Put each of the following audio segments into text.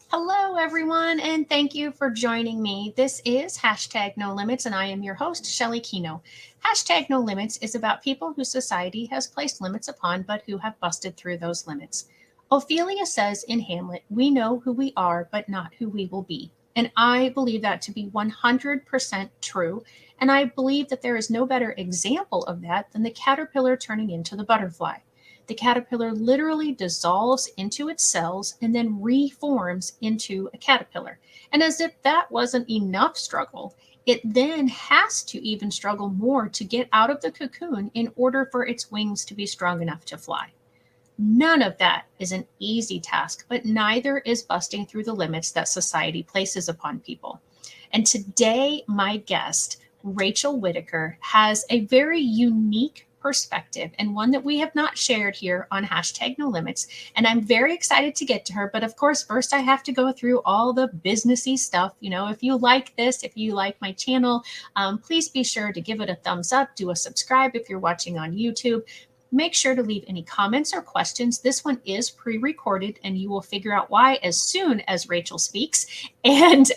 Hello, everyone, and thank you for joining me. This is hashtag No Limits, and I am your host, Shelly Kino. Hashtag No Limits is about people whose society has placed limits upon, but who have busted through those limits. Ophelia says in Hamlet, "We know who we are, but not who we will be." And I believe that to be 100% true. And I believe that there is no better example of that than the caterpillar turning into the butterfly. The caterpillar literally dissolves into its cells and then reforms into a caterpillar. And as if that wasn't enough struggle, it then has to even struggle more to get out of the cocoon in order for its wings to be strong enough to fly. None of that is an easy task, but neither is busting through the limits that society places upon people. And today, my guest, Rachel Whitaker, has a very unique perspective and one that we have not shared here on hashtag No Limits. And I'm very excited to get to her. But of course, first I have to go through all the businessy stuff. If you like this, if you like my channel, please be sure to give it a thumbs up, do a subscribe if you're watching on YouTube. Make sure to leave any comments or questions. This one is pre-recorded, and you will figure out why as soon as Rachel speaks. And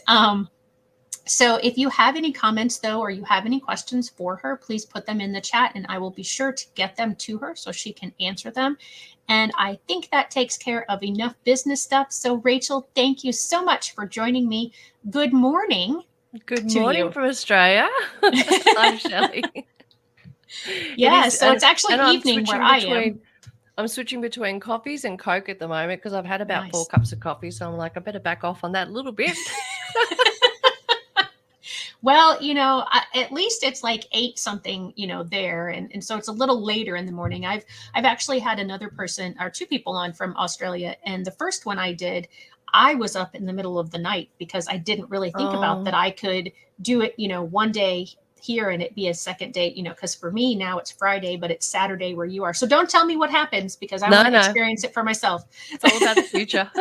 so if you have any comments, though, or you have any questions for her, please put them in the chat, and I will be sure to get them to her so she can answer them. And I think that takes care of enough business stuff. So, Rachel, thank you so much for joining me. Good morning. Good morning from Australia. I'm Shelley. Yeah, so it's actually evening where I am. I'm switching between coffees and Coke at the moment because I've had about 4 cups of coffee. So I'm like, I better back off on that a little bit. Well, at least it's like 8 something, there. And so it's a little later in the morning. I've actually had another person or 2 people on from Australia. And the first one I did, I was up in the middle of the night because I didn't really think about that I could do it, one day here and it be a second day, because for me now it's Friday, but it's Saturday where you are. So don't tell me what happens because I want to experience it for myself. It's all about the future.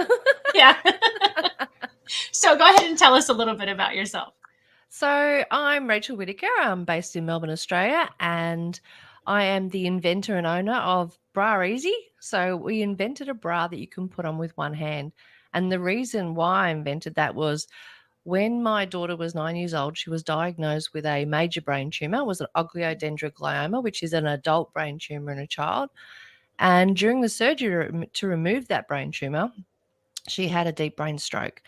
Yeah. So go ahead and tell us a little bit about yourself. So I'm Rachel Whitaker. I'm based in Melbourne, Australia, and I am the inventor and owner of BraEasy. So we invented a bra that you can put on with one hand. And the reason why I invented that was when my daughter was 9 years old, she was diagnosed with a major brain tumor. It was an ogliodendroglioma, which is an adult brain tumor in a child. And during the surgery to remove that brain tumor, she had a deep brain stroke.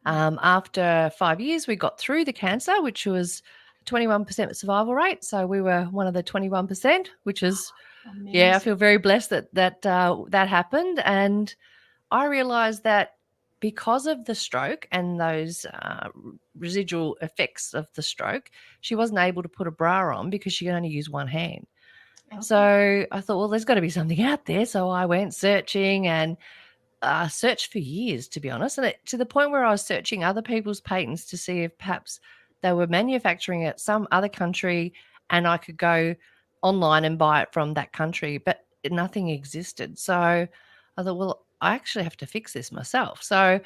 After 5 years, we got through the cancer, which was 21% survival rate. So we were one of the 21%, which is, I feel very blessed that happened. And I realized that because of the stroke and those residual effects of the stroke, she wasn't able to put a bra on because she could only use one hand. Okay. So I thought, well, there's got to be something out there. So I went searching and searched for years, to be honest, and to the point where I was searching other people's patents to see if perhaps they were manufacturing it some other country and I could go online and buy it from that country, but nothing existed. So I thought, well, I actually have to fix this myself. So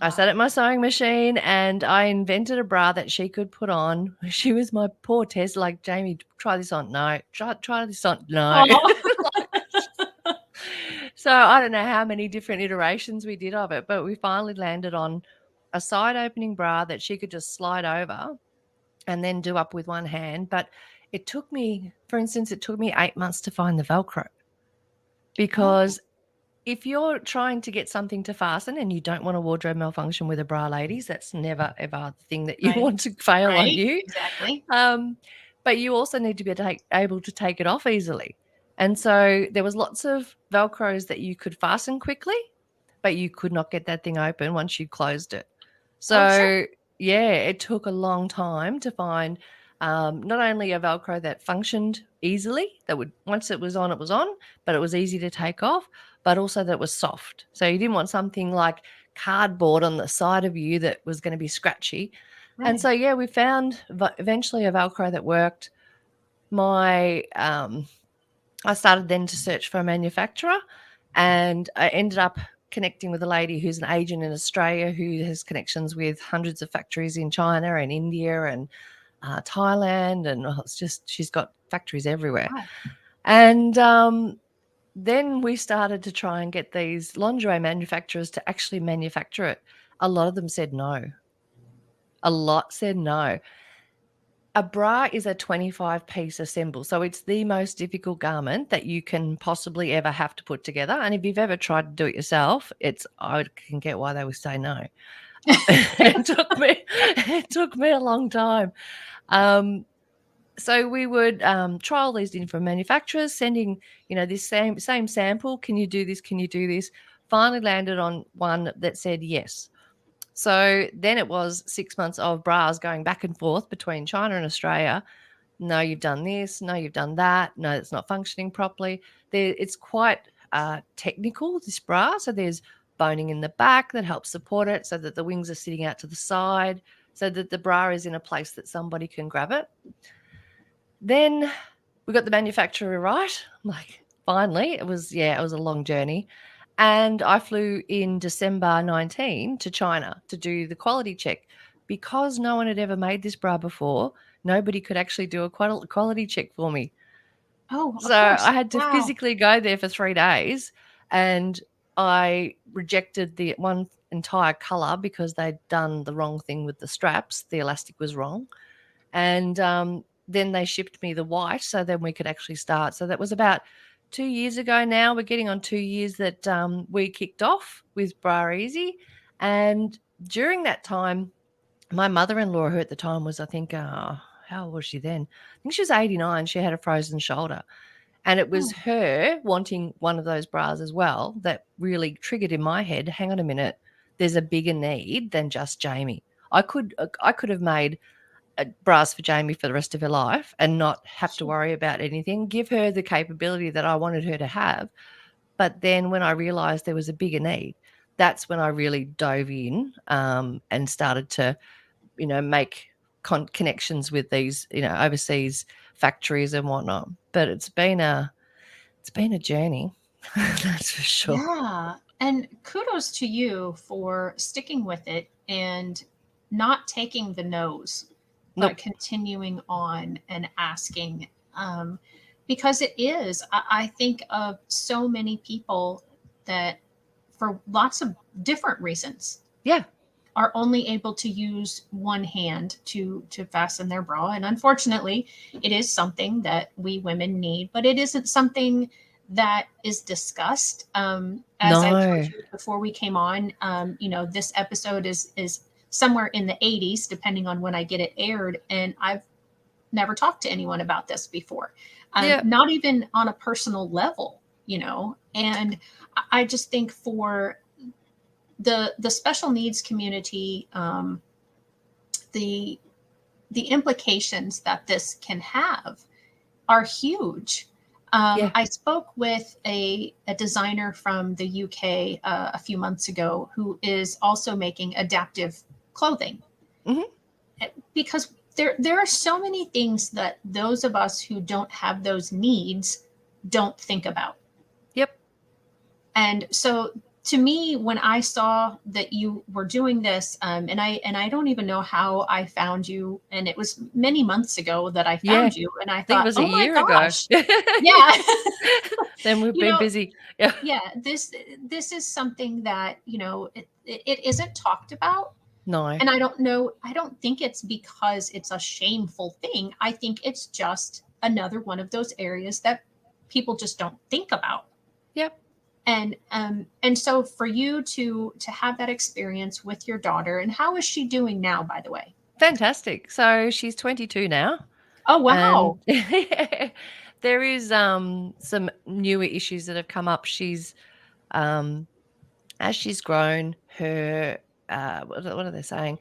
I sat at my sewing machine and I invented a bra that she could put on. She was my poor test, like, Jamie, try this on. No. Try this on. No. So I don't know how many different iterations we did of it, but we finally landed on a side opening bra that she could just slide over and then do up with one hand. But it took me, for instance, 8 months to find the Velcro because if you're trying to get something to fasten and you don't want a wardrobe malfunction with a bra, ladies, that's never, ever the thing that you want to fail on you. Exactly. But you also need to be able to take it off easily. And so there was lots of Velcros that you could fasten quickly, but you could not get that thing open once you closed it. So, it took a long time to find not only a Velcro that functioned easily, that would, once it was on, but it was easy to take off, but also that it was soft. So you didn't want something like cardboard on the side of you that was going to be scratchy. Right. And so, we found eventually a Velcro that worked. I started then to search for a manufacturer, and I ended up connecting with a lady who's an agent in Australia who has connections with hundreds of factories in China and India and Thailand, and she's got factories everywhere. Wow. And then we started to try and get these lingerie manufacturers to actually manufacture it a lot of them said no. A lot said no. A bra is a 25-piece assemble, so it's the most difficult garment that you can possibly ever have to put together, and if you've ever tried to do it yourself, I can get why they would say no. It took me a long time. So we would trial these different manufacturers, sending, this same sample. Can you do this? Can you do this? Finally landed on one that said yes. So then it was 6 months of bras going back and forth between China and Australia. No, you've done this. No, you've done that. No, it's not functioning properly. It's quite technical, this bra. So there's boning in the back that helps support it so that the wings are sitting out to the side, so that the bra is in a place that somebody can grab it. Then we got the manufacturer right. I'm like, finally. It was a long journey. And I flew in December 19 to China to do the quality check. Because no one had ever made this bra before, nobody could actually do a quality check for me. Oh, of So course. I had to Wow. physically go there for 3 days, and I rejected the one entire color because they'd done the wrong thing with the straps. The elastic was wrong. And then they shipped me the white, so then we could actually start. So that was about 2 years ago now. We're getting on 2 years that we kicked off with BraEasy. And during that time, my mother-in-law, who at the time was, I think, how old was she then? I think she was 89. She had a frozen shoulder. And it was Oh, her wanting one of those bras as well that really triggered in my head, hang on a minute, there's a bigger need than just Jamie. I could have made bras for Jamie for the rest of her life and not have to sure. worry about anything, give her the capability that I wanted her to have. But then when I realized there was a bigger need, that's when I really dove in and started to, make connections with these, overseas factories and whatnot. But it's been a journey, that's for sure. Yeah. And kudos to you for sticking with it and not taking the no's, but Nope. continuing on and asking. Um, because it is, I think of so many people that, for lots of different reasons, Yeah. are only able to use one hand to fasten their bra, and unfortunately it is something that we women need, but it isn't something that is discussed. As I told No. you before we came on, this episode is somewhere in the 80s depending on when I get it aired, and I've never talked to anyone about this before, Yeah. not even on a personal level, and I just think for the special needs community, the the implications that this can have are huge. Yeah. I spoke with a designer from the UK a few months ago who is also making adaptive clothing, Hmm. because there are so many things that those of us who don't have those needs don't think about. Yep. And so, to me, when I saw that you were doing this, and I don't even know how I found you, and it was many months ago that I Yeah. found I you, and I think it thought, was a oh my year ago. gosh, yeah, Then we've you been know, busy. Yeah. yeah, this is something that it isn't talked about, No. and I don't think it's because it's a shameful thing. I think it's just another one of those areas that people just don't think about. Yep. And so for you to have that experience with your daughter, and how is she doing now, by the way? Fantastic. So she's 22 now, Oh, and wow. there is some newer issues that have come up. She's as she's grown, her what are they saying?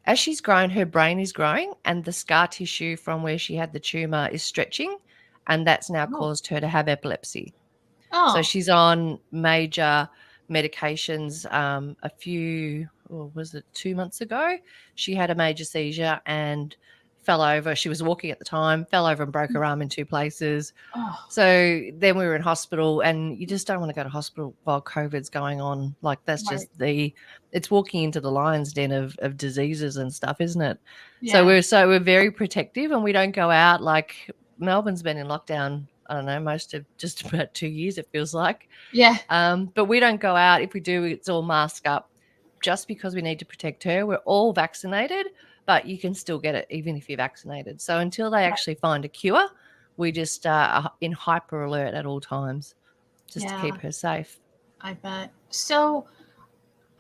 As she's grown, her brain is growing, and the scar tissue from where she had the tumor is stretching, and that's now Oh, caused her to have epilepsy. So oh, she's on major medications. A few, or was it 2 months ago? She had a major seizure and fell over. She was walking at the time, fell over and broke her arm in two places. oh, So then we were in hospital, and you just don't want to go to hospital while COVID's going on. Like that's right. just it's walking into the lion's den of diseases and stuff, isn't it? So Yeah, we're very protective, and we don't go out. Like Melbourne's been in lockdown, I don't know, most of just about 2 years, it feels like. yeah, But we don't go out. If we do, it's all mask up. just because we need to protect her. We're all vaccinated, but you can still get it even if you're vaccinated. So until they actually find a cure, we just are in hyper alert at all times just to Yeah, keep her safe. I bet. So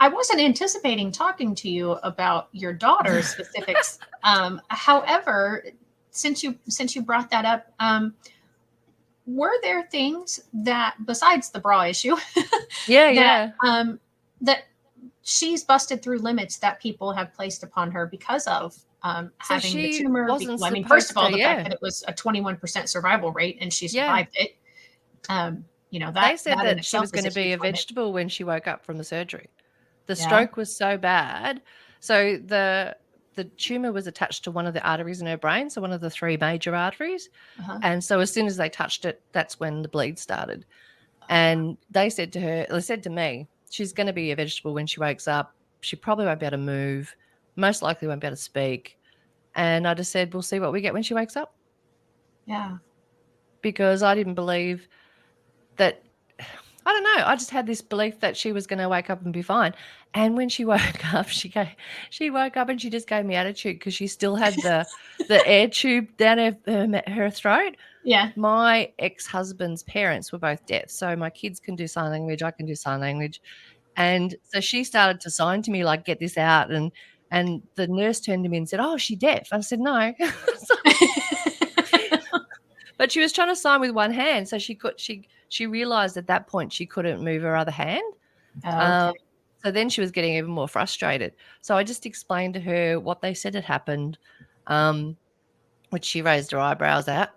I wasn't anticipating talking to you about your daughter's specifics. However, since you brought that up, were there things that besides the bra issue Yeah, that yeah. that she's busted through limits that people have placed upon her because of So having the she tumor? wasn't I mean, first of supposed all, to, the fact yeah. that it was a 21% survival rate and she Yeah. survived it. They said That in that she itself was is going a to be huge a limit. vegetable when she woke up from the surgery. The Yeah. stroke was so bad. So the tumor was attached to one of the arteries in her brain, so one of the three major arteries. Uh-huh. And so as soon as they touched it, that's when the bleed started. And they said to me, she's going to be a vegetable when she wakes up. She probably won't be able to move, most likely won't be able to speak. And I just said, we'll see what we get when she wakes up. Yeah. Because I didn't believe that, I don't know, I just had this belief that she was going to wake up and be fine. And when she woke up, she woke up and she just gave me attitude because she still had the air tube down her throat. Yeah. My ex-husband's parents were both deaf, so my kids can do sign language, I can do sign language. And so she started to sign to me like, "Get this out," and the nurse turned to me and said, "Oh, is she deaf?" I said, "No." But she was trying to sign with one hand, so she realized at that point she couldn't move her other hand. Okay. Um, so then she was getting even more frustrated. So I just explained to her what they said had happened, which she raised her eyebrows at.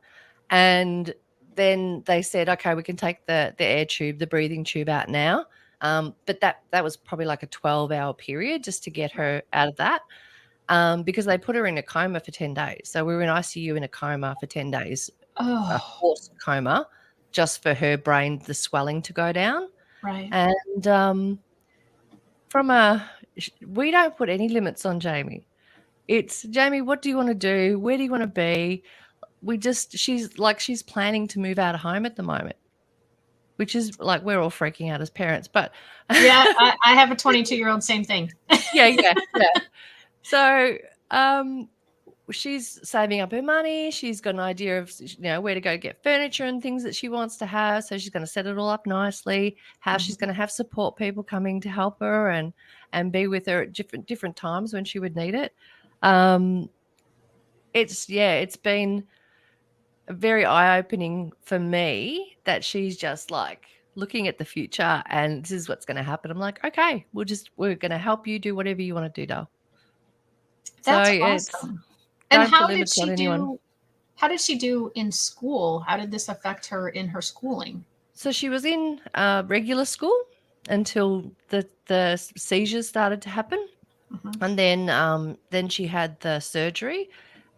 And then they said, okay, we can take the air tube, the breathing tube out now. But that was probably like a 12-hour period just to get her out of that. Because they put her in a coma for 10 days. So we were in ICU in a coma for 10 days, a Oh, forced coma, just for her brain, the swelling to go down. right. And we don't put any limits on Jamie. It's, Jamie, what do you want to do? Where do you want to be? She's planning to move out of home at the moment, which is like, we're all freaking out as parents, but Yeah, I have a 22-year-old, same thing. yeah. So, she's saving up her money. She's got an idea of, where to go get furniture and things that she wants to have. So she's going to set it all up nicely, how she's going to have support people coming to help her and be with her at different times when she would need it. It's been very eye-opening for me that she's just like looking at the future and this is what's going to happen. I'm like, okay, we're going to help you do whatever you want to do, doll. So That's it's, awesome. And don't put limits on anyone. how did she do in school? How did this affect her in her schooling? So she was in regular school until the seizures started to happen. Mhm. And then she had the surgery.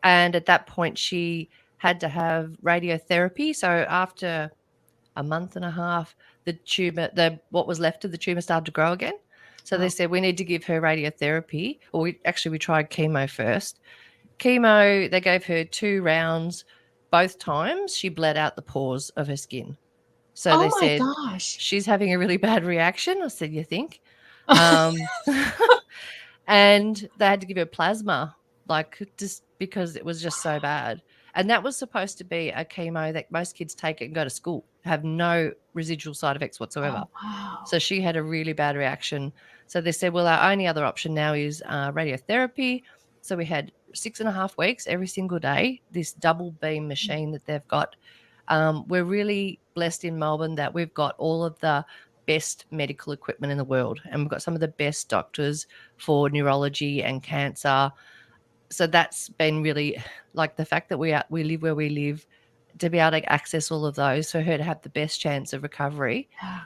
And at that point, she had to have radiotherapy. So after a month and a half, the tumor, what was left of the tumor started to grow again. So they Oh. said, we need to give her radiotherapy. Or we tried chemo first. Chemo, they gave her 2 rounds. Both times she bled out the pores of her skin. So Oh they my said, gosh. she's having a really bad reaction. I said, you think? Um, and they had to give her plasma, like just because it was just so bad. And that was supposed to be a chemo that most kids take it and go to school, have no residual side effects whatsoever. Oh wow. So she had a really bad reaction. So they said, well, our only other option now is radiotherapy. So we had 6.5 weeks every single day, this double beam machine that they've got. We're really blessed in Melbourne that we've got all of the best medical equipment in the world. And we've got some of the best doctors for neurology and cancer. So that's been really, like, the fact that we live where we live, to be able to access all of those for her to have the best chance of recovery. Yeah.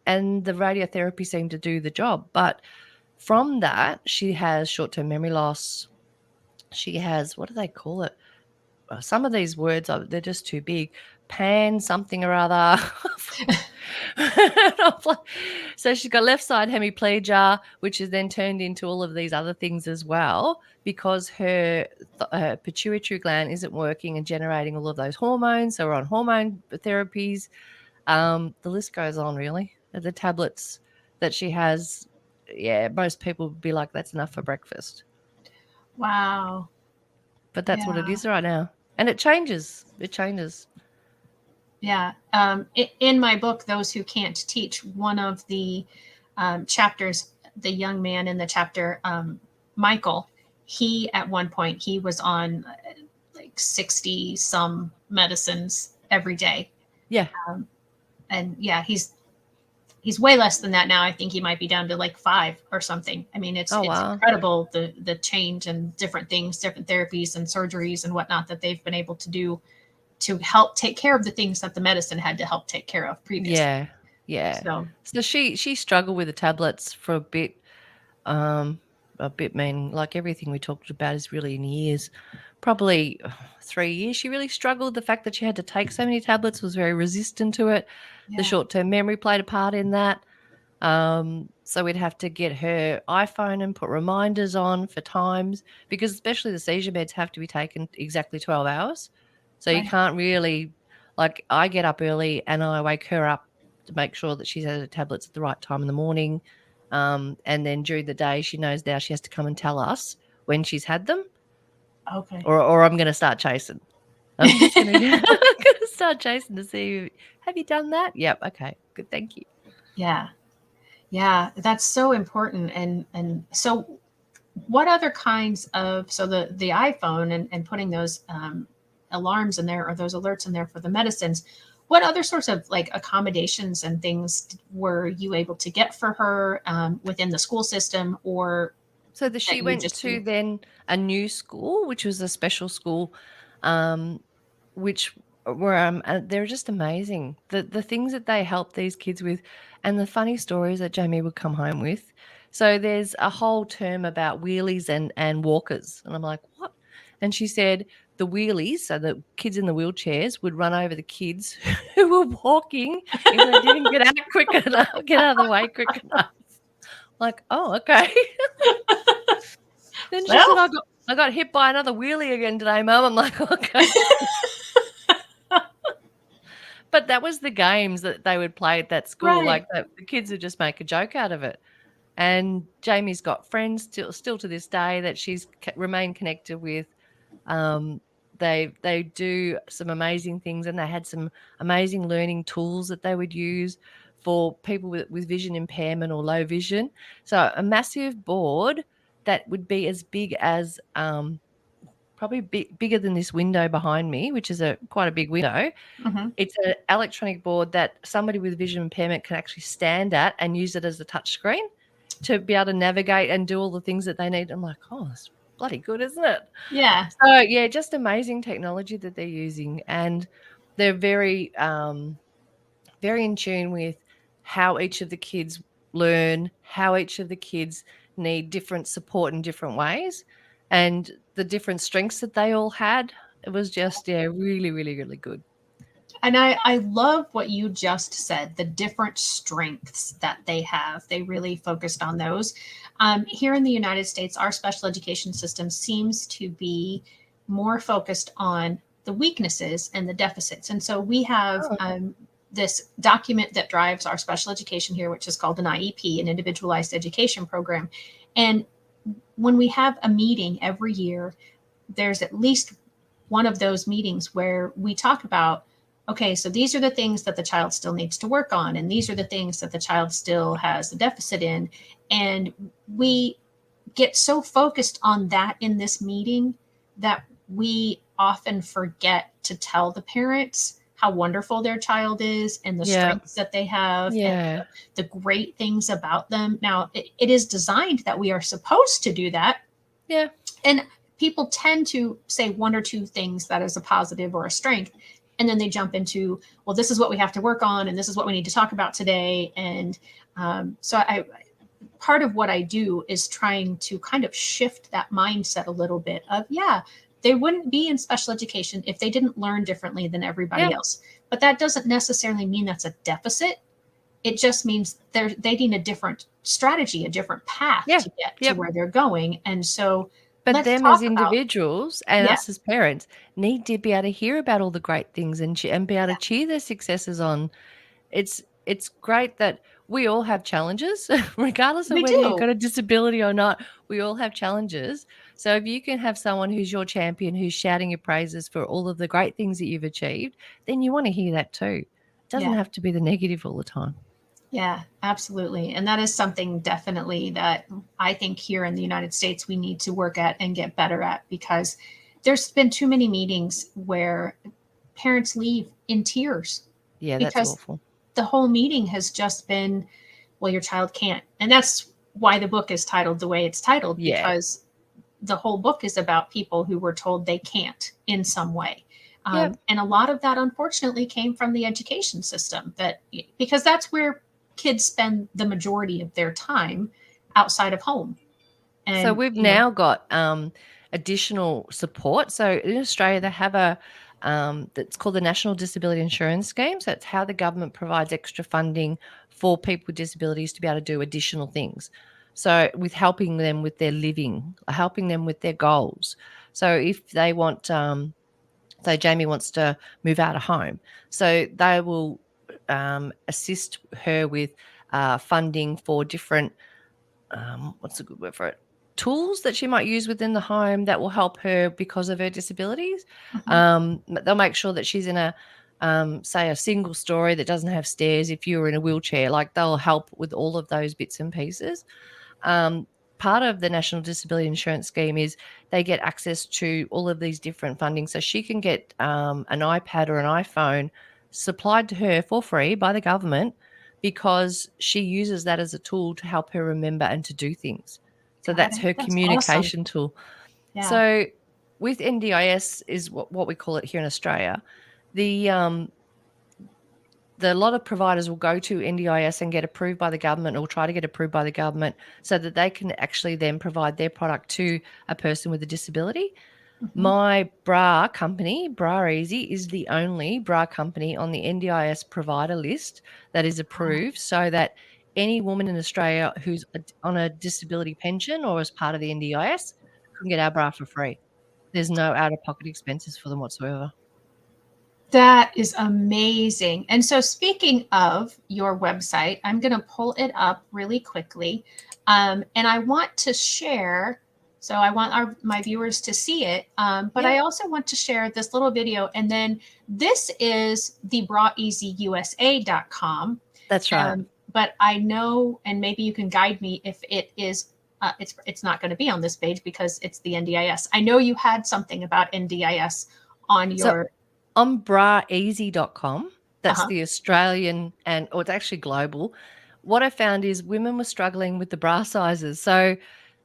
And the radiotherapy seemed to do the job. But from that, she has short-term memory loss. She has, what do they call it? Some of these words they're just too big. Pan something or other. So she's got left side hemiplegia, which is then turned into all of these other things as well, because her pituitary gland isn't working and generating all of those hormones. So we're on hormone therapies. The list goes on, really. The tablets that she has, yeah, most people would be like, that's enough for breakfast. Wow. But that's what it Yeah. is right now. And it changes. It changes. Yeah. In my book, Those Who Can't Teach, one of the chapters, the young man in the chapter, Michael, he at one point he was on like 60 some medicines every day. Yeah. And yeah, he's way less than that now. I think he might be down to like 5 or something. I mean, Oh, it's wow. incredible the change and different things, different therapies and surgeries and whatnot that they've been able to do to help take care of the things that the medicine had to help take care of previously. Yeah. Yeah. So So she struggled with the tablets for um, a bit mean, like everything we talked about is really in years. Probably 3 years. She really struggled. The fact that she had to take so many tablets, was very resistant to it. The yeah, short-term memory played a part in that. So we'd have to get her iPhone and put reminders on for times, because especially the seizure meds have to be taken exactly 12 hours. So you right. can't really, like, I get up early and I wake her up to make sure that she's had her tablets at the right time in the morning. And then during the day, she knows now she has to come and tell us when she's had them, Okay. or I'm going to start chasing. I'm just going to I'm gonna start chasing to see, have you done that? Yep. Okay. Good. Thank you. Yeah. Yeah, that's so important. And so what other kinds of, so the iPhone and putting those alarms in there or those alerts in there for the medicines, what other sorts of like accommodations and things were you able to get for her within the school system or So that she you went just to do? then a new school, which was a special school, um, which were they're just amazing. The things that they help these kids with, and the funny stories that Jamie would come home with. So there's a whole term about wheelies and walkers, and I'm like, what? And she said the wheelies, so the kids in the wheelchairs, would run over the kids who were walking if they didn't get out quick enough, get out of the way quick enough. Like, oh, okay. Then she said, Well, I got hit by another wheelie again today, Mum." I'm like, "Okay." But that was the games that they would play at that school, right. like, the kids would just make a joke out of it. And Jamie's got friends still to this day that she's remained connected with. Um, they do some amazing things, and they had some amazing learning tools that they would use for people with vision impairment or low vision. So a massive board that would be as big as, probably bigger than this window behind me, which is a quite a big window. Hmm. It's an electronic board that somebody with vision impairment can actually stand at and use it as a touch screen to be able to navigate and do all the things that they need. I'm like, "Oh, that's bloody good, isn't it?" Yeah. So, yeah, just amazing technology that they're using, and they're very in tune with how each of the kids learn, how each of the kids need different support in different ways, and the different strengths that they all had. It was just, yeah, really, really, really good. And I love what you just said, the different strengths that they have. They really focused on those. Here in the United States, our special education system seems to be more focused on the weaknesses and the deficits. And so we have Oh, this document that drives our special education here, which is called an IEP, an individualized education program. And when we have a meeting every year, there's at least one of those meetings where we talk about, okay, so these are the things that the child still needs to work on, and these are the things that the child still has a deficit in. And we get so focused on that in this meeting that we often forget to tell the parents how wonderful their child is and the yeah, strengths that they have and yeah, the great things about them. Now, it is designed that we are supposed to do that, yeah, and people tend to say one or two things that is a positive or a strength, and then they jump into, well, this is what we have to work on and this is what we need to talk about today. And so I part of what I do is trying to kind of shift that mindset a little bit of, yeah, they wouldn't be in special education if they didn't learn differently than yeah, everybody else, but that doesn't necessarily mean that's a deficit. It just means they need a different strategy, a different path yeah, to get to yep. where they're going. And so But let's them talk as about, individuals and yeah, us as parents need to be able to hear about all the great things and be able to cheer their successes on. It's great that we all have challenges, regardless of We whether you've do. got a disability or not. We all have challenges. So if you can have someone who's your champion, who's shouting your praises for all of the great things that you've achieved, then you want to hear that too. It doesn't Yeah. have to be the negative all the time. Yeah, absolutely. And that is something definitely that I think here in the United States we need to work at and get better at, because there's been too many meetings where parents leave in tears Yeah, that's because awful. the whole meeting has just been, well, your child can't. And that's why the book is titled the way it's titled, Yeah. because the whole book is about people who were told they can't in some way. Yep. And a lot of that, unfortunately, came from the education system, that because that's where kids spend the majority of their time outside of home. So And, we've now got additional support. So in Australia, they have a that's called the National Disability Insurance Scheme. So it's how the government provides extra funding for people with disabilities to be able to do additional things. So with helping them with their living, helping them with their goals. So if they want, so Jamie wants to move out of home, so they will assist her with funding for different what's a good word for it? Tools that she might use within the home that will help her because of her disabilities. mhm, They'll make sure that she's in a, say, a single story that doesn't have stairs. If you were in a wheelchair, like they'll help with all of those bits and pieces. Um, Part of the National Disability Insurance Scheme is they get access to all of these different funding. So she can get an iPad or an iPhone supplied to her for free by the government because she uses that as a tool to help her remember and to do things. So got that's it. her That's awesome. communication tool. Yeah. So with NDIS is what we call it here in Australia. The a lot of providers will go to NDIS and get approved by the government, or try to get approved by the government, so that they can actually then provide their product to a person with a disability. Mhm. My bra company, BraEasy, is the only bra company on the NDIS provider list that is Wow. approved, so that any woman in Australia who's on a disability pension or as part of the NDIS can get our bra for free. There's no out of pocket expenses for them whatsoever. That is amazing. And so, speaking of your website, I'm going to pull it up really quickly. And I want to share, so I want my viewers to see it, but I Yep, also want to share this little video. And then this is the BraEasyUSA.com. that's right. But I know, and maybe you can guide me if it is. It's not going to be on this page because it's the NDIS. I know you had something about NDIS on So your. on BraEasy.com, that's Uh-huh. the Australian, and or it's actually global. What I found is women were struggling with the bra sizes. So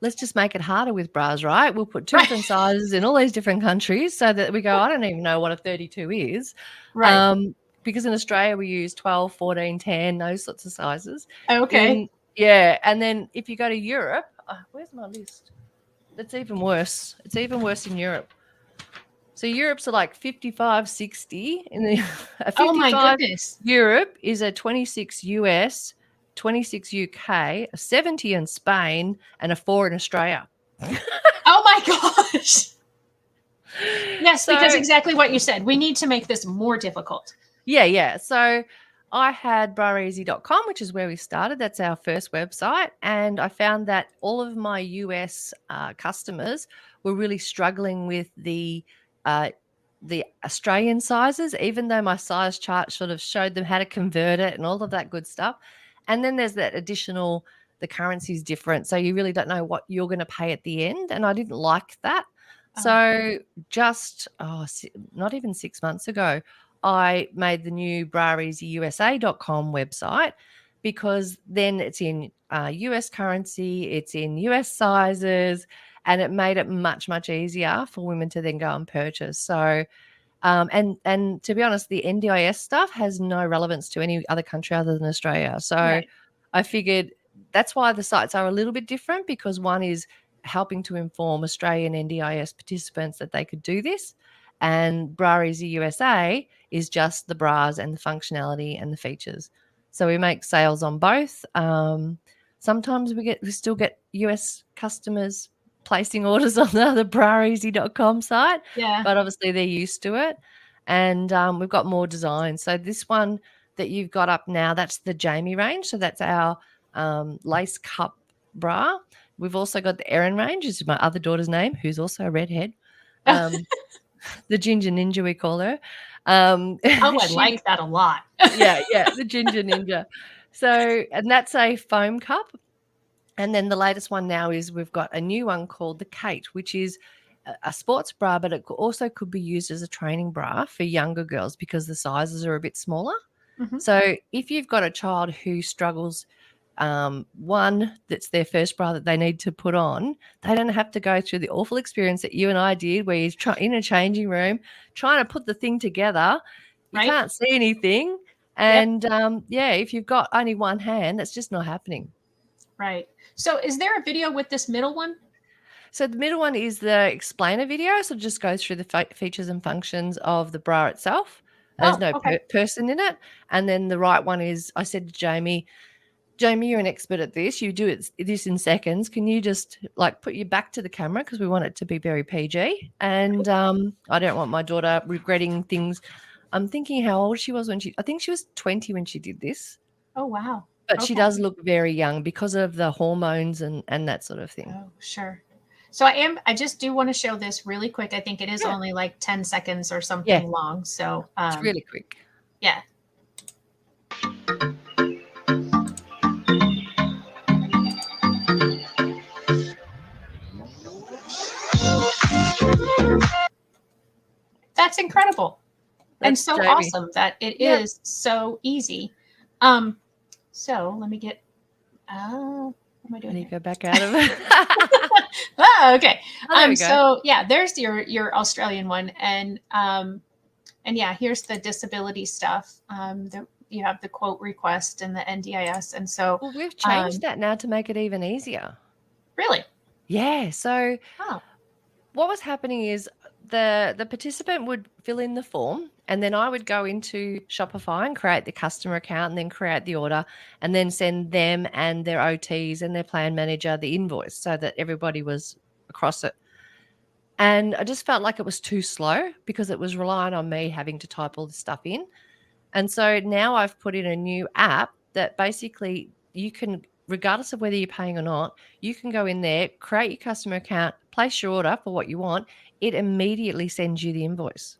let's just make it harder with bras, right? We'll put two Right. different sizes in all these different countries so that we go, I don't even know what a 32 is. Right. Um, because in Australia we use 12, 14, 10, those sorts of sizes. Okay. In Yeah, and then if you go to Europe, where's my list? That's even worse. It's even worse in Europe. So Europe's are like 55, 60. In the a Oh my 55 goodness. Europe is a 26 US, 26 UK, a 70 in Spain, and a 4 in Australia. Oh my gosh. Yes, because So exactly what you said. We need to make this more difficult. yeah. So I had BraEasy.com, which is where we started. That's our first website. And I found that all of my US customers were really struggling with uh, the Australian sizes, even though my size chart sort of showed them how to convert it and all of that good stuff. And then there's that additional, the currency is different. So you really don't know what you're going to pay at the end. And I didn't like that. Oh, So just not even 6 months ago, I made the new BraEasyUSA.com website, because then it's in US currency, it's in US sizes, and it made it much, much easier for women to then go and purchase. So, and to be honest, the NDIS stuff has no relevance to any other country other than Australia. So right. I figured that's why the sites are a little bit different, because one is helping to inform Australian NDIS participants that they could do this. And BraEasy USA is just the bras and the functionality and the features. So we make sales on both. Sometimes we still get US customers placing orders on the BraEasy.com site, Yeah. but obviously they're used to it. And we've got more designs. So this one, that you've got up now, that's the Jamie range. So that's our lace cup bra. We've also got the Erin range, is my other daughter's name, who's also a redhead. The Ginger Ninja, we call her. Oh, I like that a lot. Yeah, the Ginger Ninja. So, and that's a foam cup. And then the latest one now is we've got a new one called the Kate, which is a sports bra, but it also could be used as a training bra for younger girls because the sizes are a bit smaller. Mhm. So if you've got a child who struggles, one, that's their first bra that they need to put on, they don't have to go through the awful experience that you and I did where you're in a changing room trying to put the thing together. You Right? can't see anything. Yep. And if you've got only one hand, that's just not happening. Right. So is there a video with this middle one? So the middle one is the explainer video. So it just goes through the features and functions of the bra itself. There's Oh, no okay. person in it. And then the right one is, I said to Jamie, you're an expert at this. You do this in seconds. Can you just like put your back to the camera because we want it to be very PG? And I don't want my daughter regretting things. I'm thinking how old she was I think she was 20 when she did this. Oh, wow. But Okay. she does look very young because of the hormones and that sort of thing. Oh, sure. So I just do want to show this really quick. I think it is only like 10 seconds or something long. So it's really quick. Yeah. That's incredible. And so Jamie. Awesome that it is so easy. So let me get, what am I doing? You go back out of it. Okay. There we go. So there's your Australian one. And here's the disability stuff. You have the quote request and the NDIS. And so we've changed that now to make it even easier. Really? Yeah. So what was happening is the participant would fill in the form and then I would go into Shopify and create the customer account and then create the order and then send them and their OTs and their plan manager the invoice so that everybody was across it. And I just felt like it was too slow because it was relying on me having to type all this stuff in. And so now I've put in a new app that basically you can, regardless of whether you're paying or not, you can go in there, create your customer account, place your order for what you want. It immediately sends you the invoice.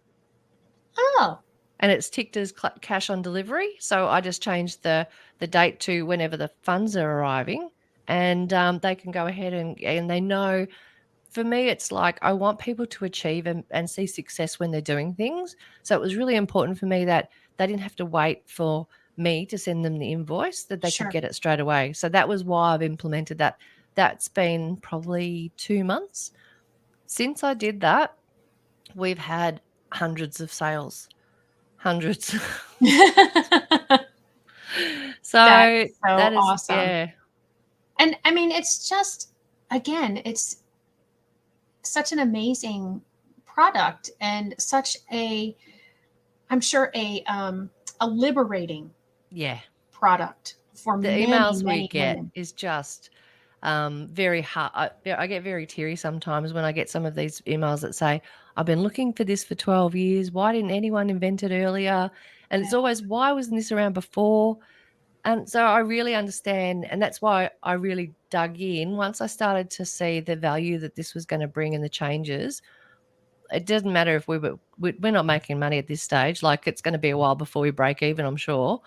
Oh. And it's ticked as cash on delivery. So I just changed the date to whenever the funds are arriving and they can go ahead and they know. For me, it's like I want people to achieve and see success when they're doing things. So it was really important for me that they didn't have to wait for me to send them the invoice, that they could get it straight away. So that was why I've implemented that. That's been probably 2 months. Since I did that, we've had hundreds of sales. Hundreds. So that is awesome. Yeah. And I mean, it's just, again, it's such an amazing product and such I'm sure a liberating product for the many, emails many we get women. is just very hard. I get very teary sometimes when I get some of these emails that say, I've been looking for this for 12 years. Why didn't anyone invent it earlier? And it's always, why wasn't this around before? And so I really understand. And that's why I really dug in. Once I started to see the value that this was going to bring and the changes, it doesn't matter if we're not making money at this stage. Like it's going to be a while before we break even, I'm sure.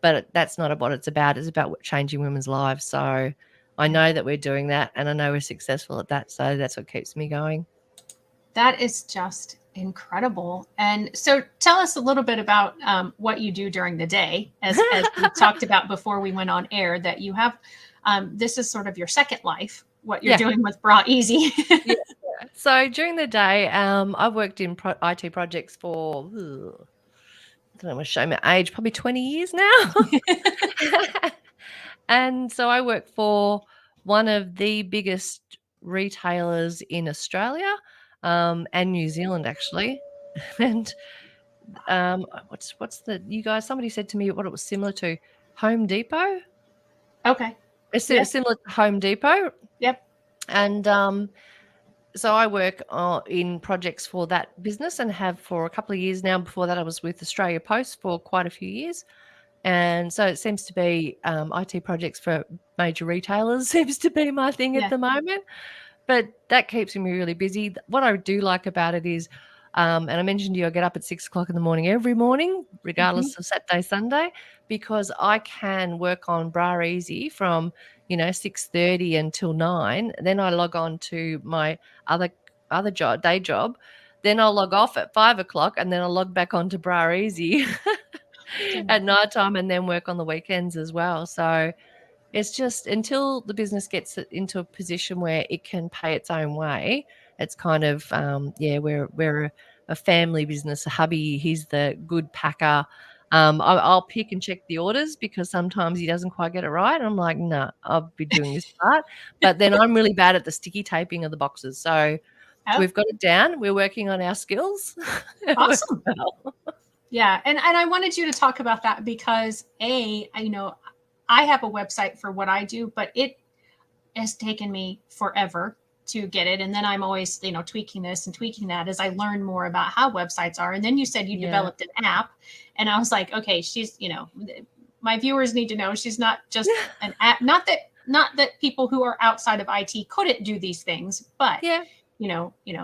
But that's not what it's about. It's about changing women's lives. So I know that we're doing that and I know we're successful at that. So that's what keeps me going. That is just incredible. And so tell us a little bit about what you do during the day, as we talked about before we went on air, that you have, this is sort of your second life, what you're doing with BraEasy. So during the day, I've worked in IT projects for, I don't want to show my age, probably 20 years now. And so I work for one of the biggest retailers in Australia and New Zealand, actually. And what's you guys, somebody said to me what it was similar to Home Depot. Okay. It's similar to Home Depot. Yep. And so I work in projects for that business and have for a couple of years now. Before that, I was with Australia Post for quite a few years. And so it seems to be IT projects for major retailers seems to be my thing at Yeah. the moment. But that keeps me really busy. What I do like about it is, and I mentioned to you, I get up at 6 o'clock in the morning every morning, Hmm. regardless of Saturday, Sunday, because I can work on BraEasy from 6:30 until 9. Then I log on to my other day job. Then I'll log off at 5 o'clock, and then I'll log back onto BraEasy at night time, and then work on the weekends as well. So it's just until the business gets it into a position where it can pay its own way, it's kind of yeah, we're a family business. Hubby, he's the good packer. I'll pick and check the orders because sometimes he doesn't quite get it right. I'm like, no, I'll be doing this part. But then I'm really bad at the sticky taping of the boxes. So Oh, we've got it down. We're working on our skills. It works awesome. well. Yeah, and I wanted you to talk about that because I have a website for what I do, but it has taken me forever to get it, and then I'm always tweaking this and tweaking that as I learn more about how websites are. And then you said you Yeah. developed an app, and I was like, okay, she's my viewers need to know she's not just an app. Not that people who are outside of IT couldn't do these things, but Yeah.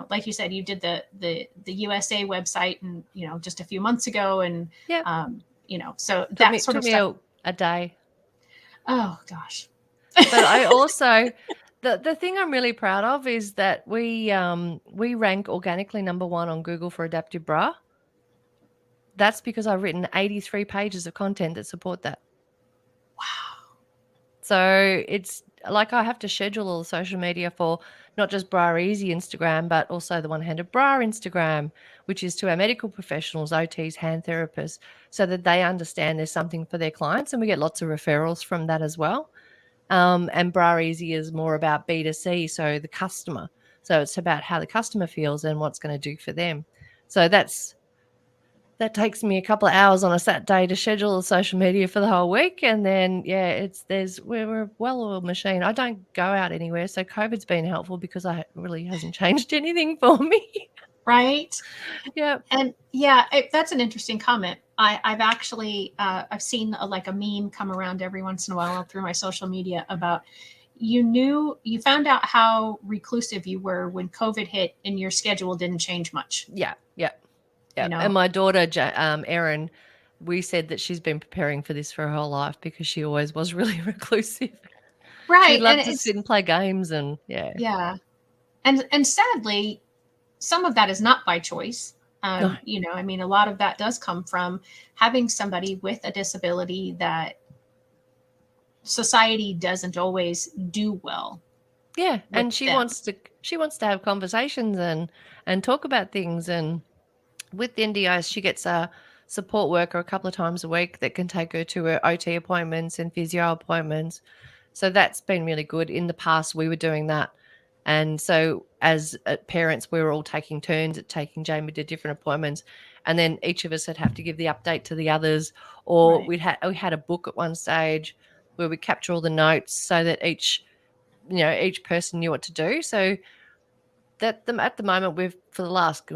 like you said, you did the USA website, and just a few months ago, and Yeah. so Took that me sort took of me stuff. a day. Oh gosh. But I also the thing I'm really proud of is that we rank organically number 1 on Google for adaptive bra. That's because I've written 83 pages of content that support that. Wow. So it's like I have to schedule all the social media for not just BraEasy Instagram, but also the One-Handed Bra Instagram, which is to our medical professionals, OTs, hand therapists, so that they understand there's something for their clients. And we get lots of referrals from that as well. And BraEasy is more about B2C, so the customer. So it's about how the customer feels and what's going to do for them. So that takes me a couple of hours on a Saturday to schedule the social media for the whole week. And then, yeah, we're a well-oiled machine. I don't go out anywhere. So COVID's been helpful because it really hasn't changed anything for me. Right. Yeah. And yeah, that's an interesting comment. I've actually I've seen like a meme come around every once in a while through my social media about you found out how reclusive you were when COVID hit and your schedule didn't change much. Yeah. Yeah. You Yeah. And know, my daughter, Erin, we said that she's been preparing for this for her whole life because she always was really reclusive. She right? And loved to it's sit and play games and yeah. yeah, and sadly, some of that is not by choice. No. I mean, a lot of that does come from having somebody with a disability that society doesn't always do well Yeah, with and them. she wants to have conversations and talk about things. And with the NDIS, she gets a support worker a couple of times a week that can take her to her OT appointments and physio appointments. So that's been really good. In the past, we were doing that. And so as parents, we were all taking turns at taking Jamie to different appointments. And then each of us would have to give the update to the others. Or Right. we had a book at one stage where we capture all the notes so that each person knew what to do. So at the moment, we've for the last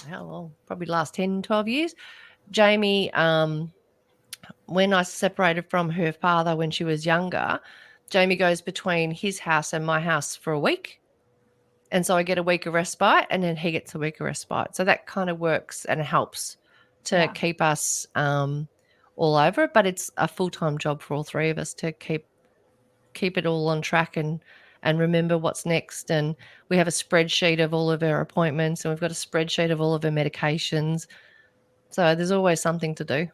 how long? Probably the last 10, 12 years. Jamie, when I separated from her father when she was younger, Jamie goes between his house and my house for a week. And so I get a week of respite and then he gets a week of respite. So that kind of works and helps to Yeah. keep us all over it. But it's a full-time job for all three of us to keep it all on track and remember what's next. And we have a spreadsheet of all of our appointments and we've got a spreadsheet of all of our medications. So there's always something to do.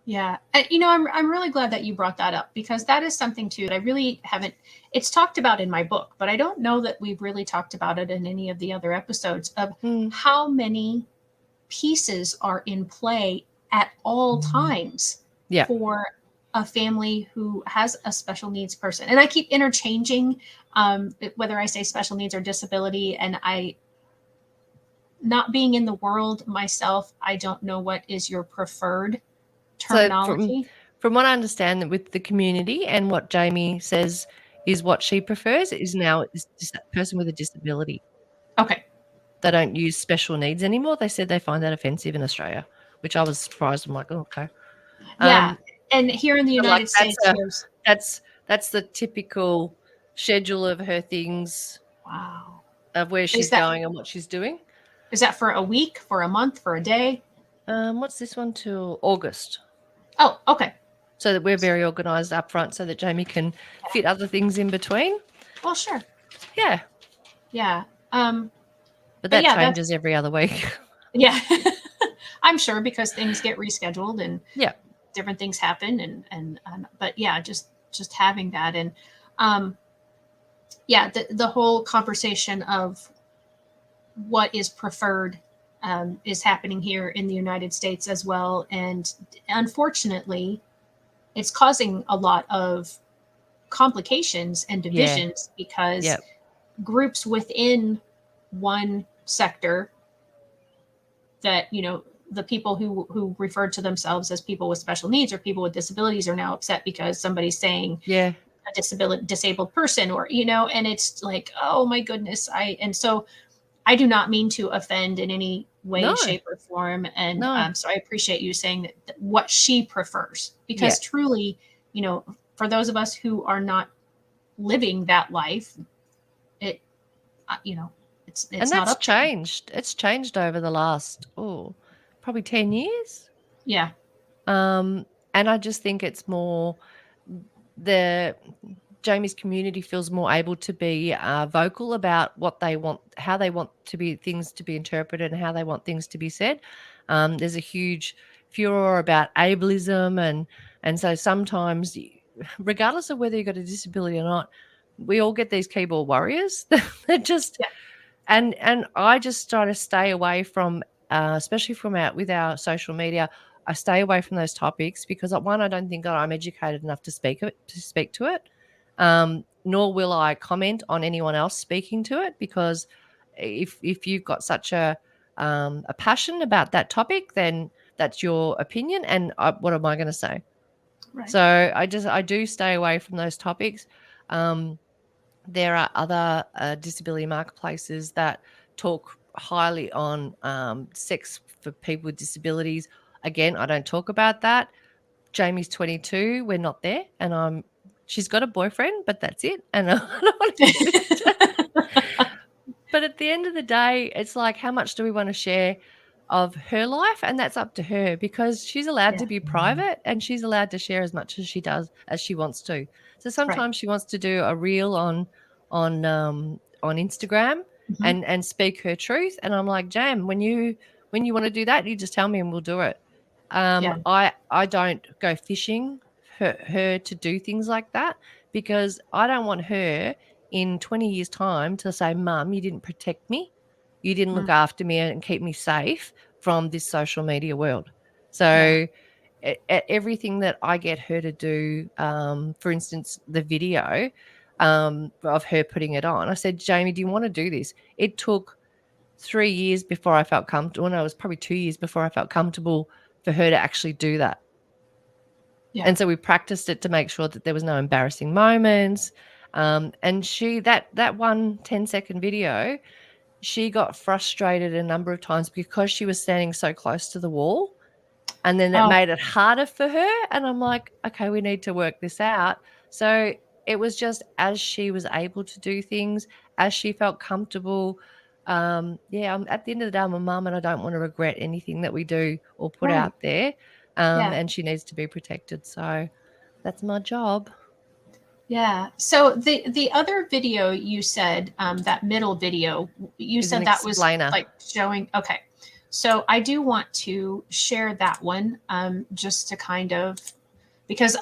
Yeah. And, I'm really glad that you brought that up because that is something too that I really haven't. It's talked about in my book, but I don't know that we've really talked about it in any of the other episodes of how many pieces are in play at all times Yeah. for a family who has a special needs person. And I keep interchanging whether I say special needs or disability. And not being in the world myself, I don't know what is your preferred So terminology. from what I understand that with the community and what Jamie says is what she prefers is now is just that person with a disability. Okay. They don't use special needs anymore. They said they find that offensive in Australia, which I was surprised. I'm like, oh, okay. Yeah. Um, And here in the so like United States, there's that's the typical schedule of her things, wow. of where Is she's that going and what she's doing. for a week, for a month, for a day? What's this one till August? Oh, okay. So that we're very organised up front, so that Jamie can fit other things in between. Well, sure. Yeah, Yeah. but But that yeah, that's changes every other week. yeah. I'm sure because things get rescheduled and Yeah, different things happen and but yeah, just having that and um yeah, the whole conversation of what is preferred is happening here in the United States as well. And unfortunately, it's causing a lot of complications and yeah, divisions because yeah, groups within one sector that, the people who refer to themselves as people with special needs or people with disabilities are now upset because somebody's saying yeah. a disabled person or and it's like, oh my goodness. And so I do not mean to offend in any way, No, shape, or form. And no. so I appreciate you saying that what she prefers, Yeah, because truly, for those of us who are not living that life, it, and it's not that's up to me. changed. It's changed over the last, probably 10 years. Yeah. Um, and I just think it's more the Jamie's community feels more able to be vocal about what they want, how they want to be things to be interpreted, and how they want things to be said. There's a huge furor about ableism, and so sometimes, regardless of whether you've got a disability or not, we all get these keyboard warriors that just Yeah. and I just try to stay away from, especially from with our social media. I stay away from those topics because, one, I don't think that I'm educated enough to speak to it, nor will I comment on anyone else speaking to it, because if you've got such a passion about that topic, then that's your opinion, and what am I going to say? Right. So I do stay away from those topics. Um, there are other disability marketplaces that talk highly on sex for people with disabilities. Again, I don't talk about that. Jamie's 22. We're not there, and she's got a boyfriend, but that's it. And I don't want to get into. But at the end of the day, it's like, how much do we want to share of her life? And that's up to her, because she's allowed Yeah. to be private and she's allowed to share as much as she does, as she wants to. So Right. sometimes she wants to do a reel on Instagram Hmm. and speak her truth. And I'm like, Jam, when you want to do that, you just tell me and we'll do it. Yeah. I don't go fishing her to do things like that, because I don't want her in 20 years' time to say, Mum, you didn't protect me. You didn't Mm. look after me and keep me safe from this social media world. Yeah. So everything that I get her to do, for instance, the video of her putting it on, I said, Jamie, do you want to do this? It took 3 years before I felt comfortable. No, it was probably 2 years before I felt comfortable for her to actually do that. Yeah. And so we practiced it to make sure that there was no embarrassing moments. And that one 10-second video, she got frustrated a number of times because she was standing so close to the wall. And then that Oh, made it harder for her. And I'm like, okay, we need to work this out. So it was just, as she was able to do things, as she felt comfortable. At the end of the day, I'm a mum and I don't want to regret anything that we do or put right. out there. Yeah. And she needs to be protected. So that's my job. Yeah. So the other video you said, that middle video, you Is an said that was explainer. like showing. Okay. So I do want to share that one, just to kind of, because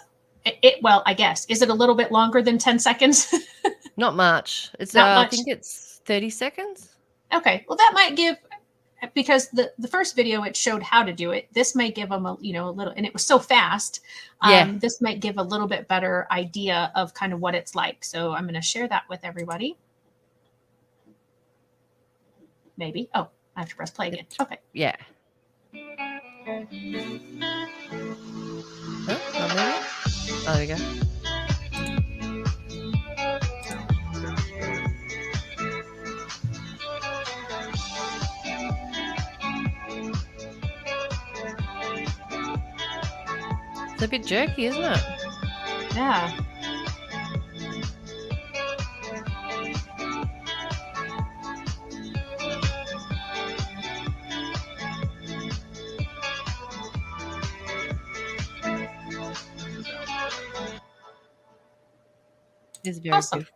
well, I guess, is it a little bit longer than 10 seconds? Not much. It's Not I much. think it's 30 seconds. Okay. Well, that might give, because the first video, it showed how to do it. This might give them a little, and it was so fast. Yeah. This might give a little bit better idea of kind of what it's like. So I'm going to share that with everybody. Maybe. Oh, I have to press play again. Okay. Yeah. Huh? Not moving? Oh, there we go. It's a bit jerky, isn't it? Yeah. It's very Awesome. beautiful.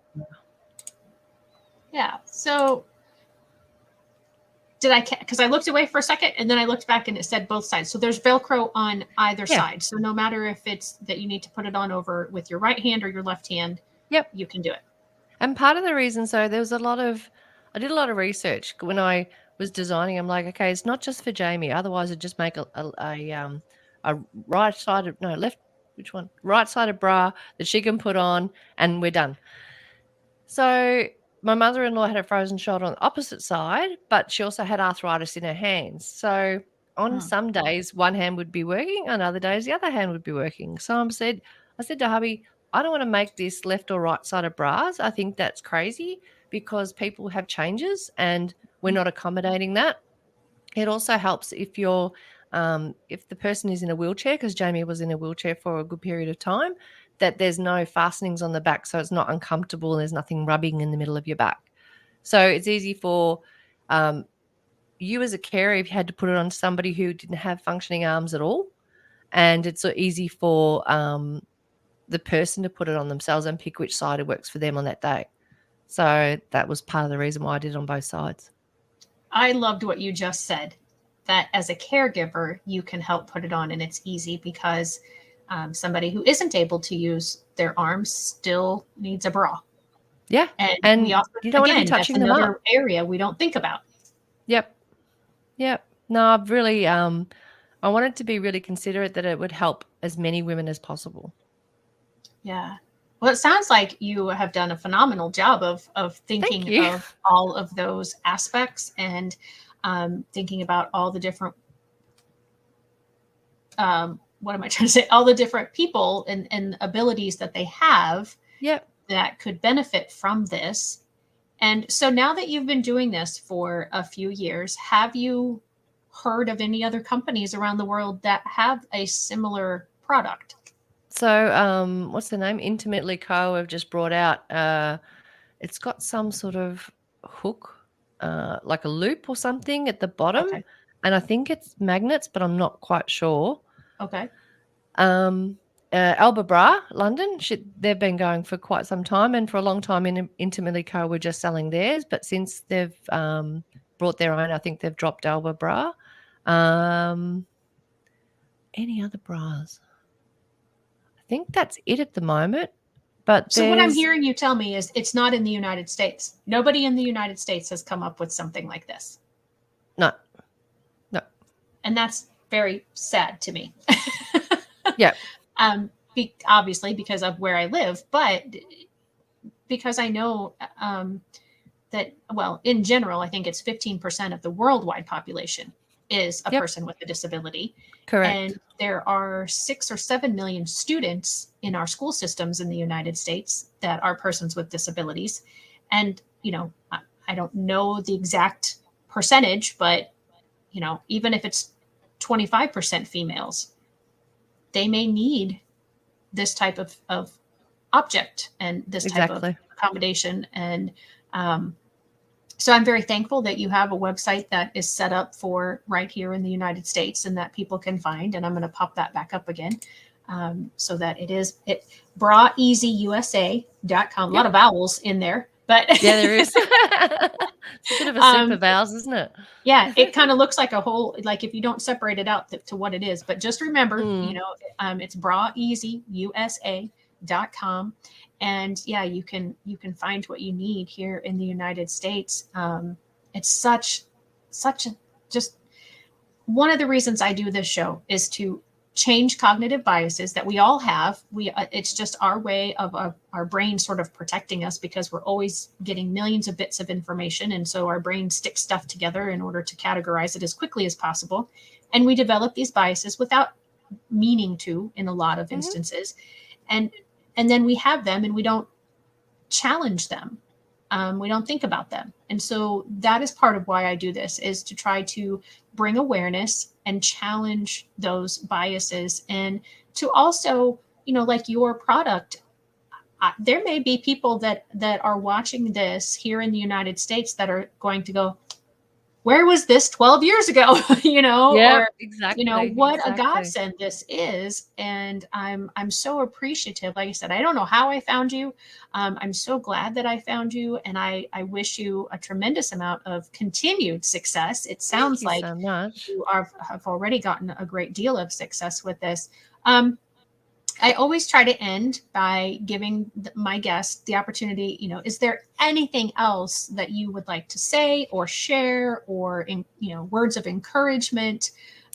Yeah. So did I, because I looked away for a second and then I looked back and it said both sides. So there's Velcro on either Yeah. side. So no matter if it's that you need to put it on over with your right hand or your left hand, Yep. you can do it. And part of the reason, so there was I did a lot of research when I was designing. I'm like, okay, it's not just for Jamie. Otherwise, I'd just make a right-sided, no, left, which one? Right-sided bra that she can put on, and we're done. So my mother-in-law had a frozen shoulder on the opposite side, but she also had arthritis in her hands. So on some days, one hand would be working, on other days, the other hand would be working. So I said to hubby, I don't want to make this left or right sided bras. I think that's crazy because people have changes and we're not accommodating that. It also helps if the person is in a wheelchair, because Jamie was in a wheelchair for a good period of time, that there's no fastenings on the back, so it's not uncomfortable. There's nothing rubbing in the middle of your back, so it's easy for you as a carer if you had to put it on somebody who didn't have functioning arms at all, and it's so easy for the person to put it on themselves and pick which side it works for them on that day. So that was part of the reason why I did it on both sides. I loved what you just said, that as a caregiver, you can help put it on and it's easy because somebody who isn't able to use their arms still needs a bra. Yeah. And we often, you don't want to be again, that's touching them up. another area we don't think about. Yep. No, I've really I wanted to be really considerate that it would help as many women as possible. Yeah. Well, it sounds like you have done a phenomenal job of thinking of all of those aspects and thinking about all the different, what am I trying to say? All the different people and abilities that they have that could benefit from this. And so now that you've been doing this for a few years, have you heard of any other companies around the world that have a similar product? So, what's the name? Intimately Co. have just brought out. It's got some sort of hook, like a loop or something at the bottom, and I think it's magnets, but I'm not quite sure. Okay. Alba Bra, London, they've been going for quite some time, and for a long time, Intimately Co. were just selling theirs, but since they've brought their own, I think they've dropped Alba Bra. Any other bras? I think that's it at the moment. But so what I'm hearing you tell me is it's not in the United States. Nobody in the United States has come up with something like this. No. And that's very sad to me. Yeah. Obviously because of where I live, but because I know that, well, in general, I think it's 15% of the worldwide population is a person with a disability. Correct. And there are 6 or 7 million students in our school systems in the United States that are persons with disabilities. And, you know, I don't know the exact percentage, but, you know, even if it's 25% females, they may need this type of object and this type of accommodation. And so I'm very thankful that you have a website that is set up for right here in the United States and that people can find. And I'm going to pop that back up again so that BraEasyUSA.com. A lot of vowels in there, but yeah, there is. It's a bit of a soup of vowels, isn't it? Yeah, it kind of looks like a whole, like if you don't separate it out to what it is, but just remember, you know, it's BraEasyUSA.com. And yeah, you can find what you need here in the United States. It's such just one of the reasons I do this show is to change cognitive biases that we all have. It's just our way of our brain sort of protecting us because we're always getting millions of bits of information. And so our brain sticks stuff together in order to categorize it as quickly as possible. And we develop these biases without meaning to in a lot of instances. And then we have them and we don't challenge them. We don't think about them. And so that is part of why I do this, is to try to bring awareness and challenge those biases, and to also, like your product, there may be people that are watching this here in the United States that are going to go, where was this 12 years ago? Yep, Or exactly, what a exactly. godsend this is. And I'm so appreciative. Like I said, I don't know how I found you. I'm so glad that I found you, and I wish you a tremendous amount of continued success. It Thank sounds you like so much. you have already gotten a great deal of success with this. um, I always try to end by giving my guests the opportunity, is there anything else that you would like to say or share, or, words of encouragement?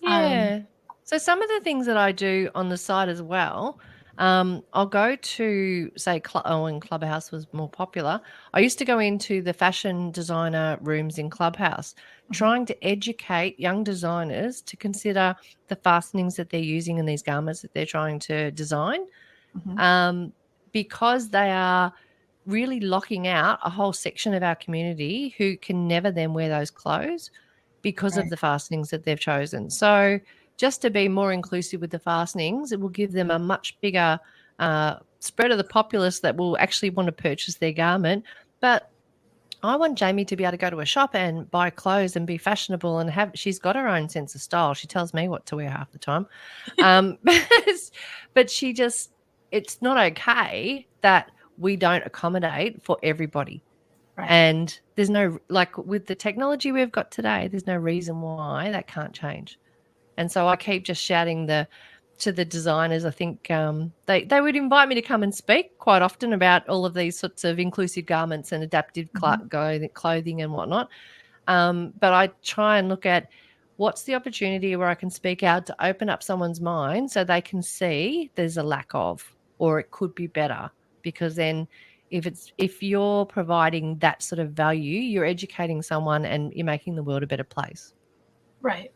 Um, Yeah. So some of the things that I do on the side as well, I'll go to say, when Clubhouse was more popular, I used to go into the fashion designer rooms in Clubhouse, mhm, trying to educate young designers to consider the fastenings that they're using in these garments that they're trying to design, mhm, um, because they are really locking out a whole section of our community who can never then wear those clothes because of right, the fastenings that they've chosen. So, just to be more inclusive with the fastenings, it will give them a much bigger spread of the populace that will actually want to purchase their garment. But I want Jamie to be able to go to a shop and buy clothes and be fashionable and have. She's got her own sense of style. She tells me what to wear half the time, but she just. It's not okay that we don't accommodate for everybody. right. And there's no, like, with the technology we've got today, there's no reason why that can't change. And so I keep just shouting to the designers. I think they would invite me to come and speak quite often about all of these sorts of inclusive garments and adaptive Mhm, clothing and whatnot. But I try and look at what's the opportunity where I can speak out to open up someone's mind so they can see there's a lack of, or it could be better. Because then if you're providing that sort of value, you're educating someone and you're making the world a better place. right.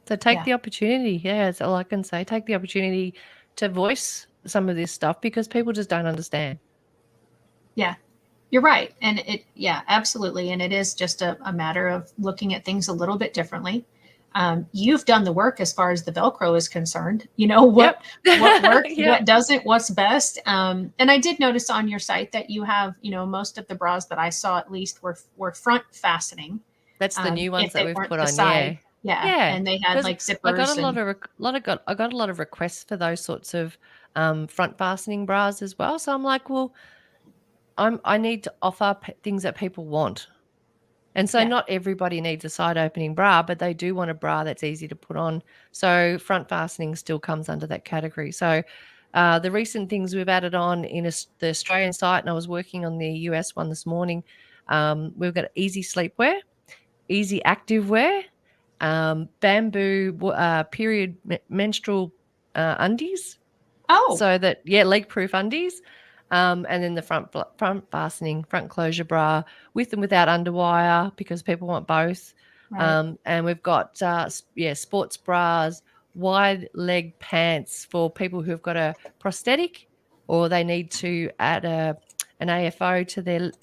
So take Yeah. the opportunity. Yeah, that's all I can say. Take the opportunity to voice some of this stuff because people just don't understand. Yeah. You're right. And yeah, absolutely. And it is just a matter of looking at things a little bit differently. You've done the work as far as the Velcro is concerned. You know Yep. what works, Yep. what doesn't, what's best. And I did notice on your site that you have, most of the bras that I saw at least were front fastening. That's the new If ones that they we've weren't put the on, side, yeah. yeah, Yeah, and they had because like I got a zippers lot and of I got a lot of requests for those sorts of, front fastening bras as well, so I'm like, "Well, I need to offer p things that people want." And so yeah, not everybody needs a side opening bra, but they do want a bra that's easy to put on. So front fastening still comes under that category. So the recent things we've added on in the Australian site, and I was working on the US one this morning. We've got easy sleepwear, easy active wear, bamboo period menstrual undies, oh, so that, yeah, leak-proof undies, and then the front fastening, front closure bra with and without underwire because people want both. right, And we've got, sports bras, wide leg pants for people who've got a prosthetic or they need to add an AFO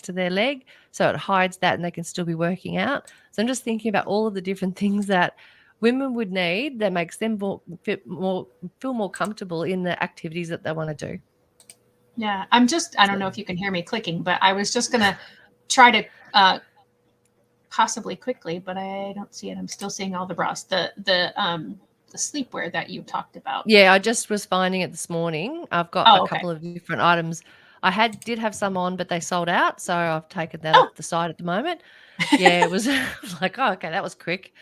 to their leg, so it hides that and they can still be working out. So I'm just thinking about all of the different things that women would need that makes them feel more comfortable in the activities that they want to do. yeah. I don't So, know if you can hear me clicking, but I was just gonna try to possibly quickly, but I don't see it. I'm still seeing all the bras. The sleepwear that you talked about. yeah, I just was finding it this morning. I've got a Oh, okay. couple of different items. Did have some on, but they sold out, so I've taken that Oh, off the site at the moment. Yeah, it was, I was like, "Oh, okay, that was quick."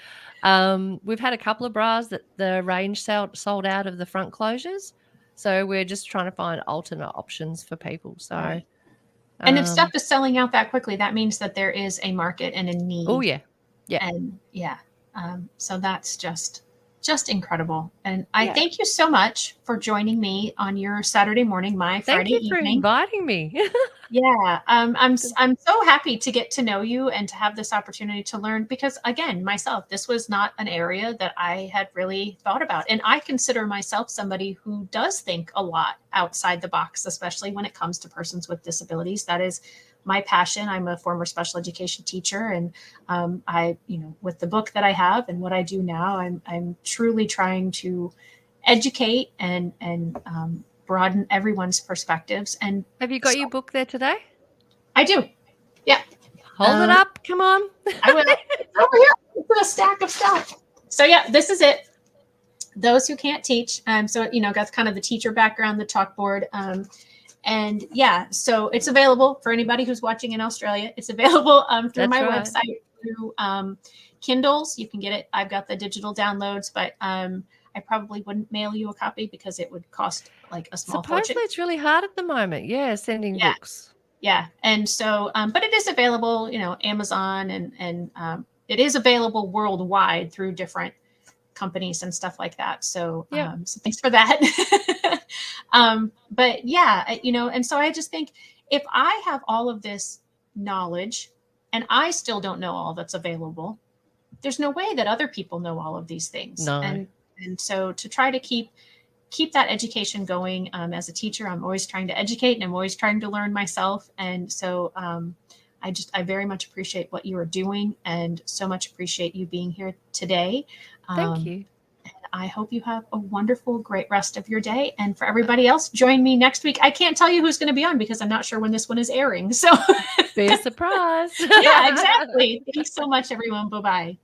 We've had a couple of bras that the range sold out of the front closures, so we're just trying to find alternate options for people. So, right. And if stuff um, is selling out that quickly, that means that there is a market and a oh need. yeah, yeah, And yeah, so that's just incredible. And I yeah. thank you so much for joining me on your Saturday morning, my Thank Friday you for evening. inviting me. Yeah, I'm so happy to get to know you and to have this opportunity to learn, because again, myself, this was not an area that I had really thought about. And I consider myself somebody who does think a lot outside the box, especially when it comes to persons with disabilities. That is my passion. I'm a former special education teacher, and I, with the book that I have and what I do now, I'm truly trying to educate and broaden everyone's perspectives. And Have you got so your book there today? I do. Yeah. Hold it up. Come on. I will. It's over here. It's in a stack of stuff. So yeah, this is it. Those who can't teach. So got kind of the teacher background, the chalkboard. And yeah, so it's available for anybody who's watching in Australia. It's available through That's my right. website, through Kindles. You can get it. I've got the digital downloads, but I probably wouldn't mail you a copy because it would cost like a small fortune. Supposedly it's really hard at the moment. Yeah, sending Yeah. books. Yeah. And so, but it is available, Amazon, and it is available worldwide through different companies and stuff like that. So, Yeah. so thanks for that. But yeah, and so I just think if I have all of this knowledge and I still don't know all that's available, there's no way that other people know all of these things. No. And so to try to keep that education going, as a teacher, I'm always trying to educate and I'm always trying to learn myself. And so I very much appreciate what you are doing and so much appreciate you being here today. Thank you. I hope you have a wonderful, great rest of your day. And for everybody else, join me next week. I can't tell you who's going to be on because I'm not sure when this one is airing. So be a surprise. Yeah, exactly. Thanks so much, everyone. Bye-bye.